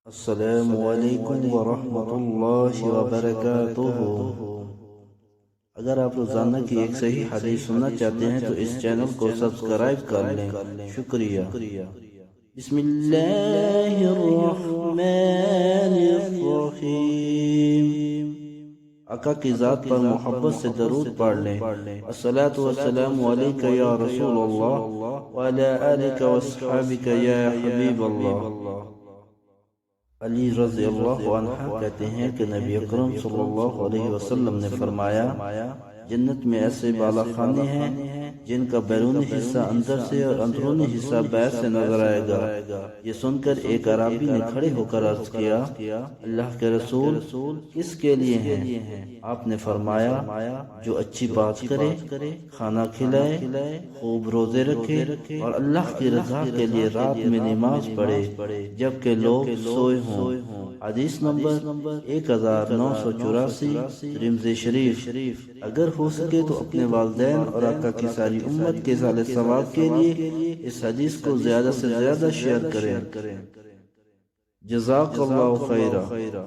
السلام علیکم ورحمۃ اللہ وبرکاتہ۔ اگر آپ روزانہ کی ایک صحیح حدیث سننا چاہتے ہیں تو اس چینل کو سبسکرائب کر لیں۔ شکریہ۔ بسم اللہ الرحمن الرحیم۔ آقا کی ذات پر محبت سے درود پڑھ لیں۔ الصلاۃ والسلام علیک یا رسول اللہ وعلی آلک واصحابک یا حبیب اللہ۔ علی رضی اللہ عنہ کہتے ہیں کہ نبی اکرم صلی اللہ علیہ وسلم نے فرمایا، جنت میں ایسے بالا خانے ہیں جن کا بیرونی حصہ اندر سے اور اندرونی حصہ باہر سے نظر آئے گا۔ یہ سن کر ایک عرابی نے کھڑے ہو کر عرض کیا، اللہ کے رسول کس کے لیے ہیں؟ آپ نے فرمایا، جو اچھی بات کرے، کھانا کھلائے، خوب روزے رکھے اور اللہ کی رضا کے لیے رات میں نماز پڑھے جبکہ لوگ سوئے ہوں۔ حدیث نمبر 1984، ترمذی شریف۔ اگر ہو سکے تو اپنے والدین اور آقا کی ساری امت کے صالح ثواب کے لیے اس حدیث کو زیادہ سے زیادہ شیئر کریں۔ جزاک اللہ خیرہ۔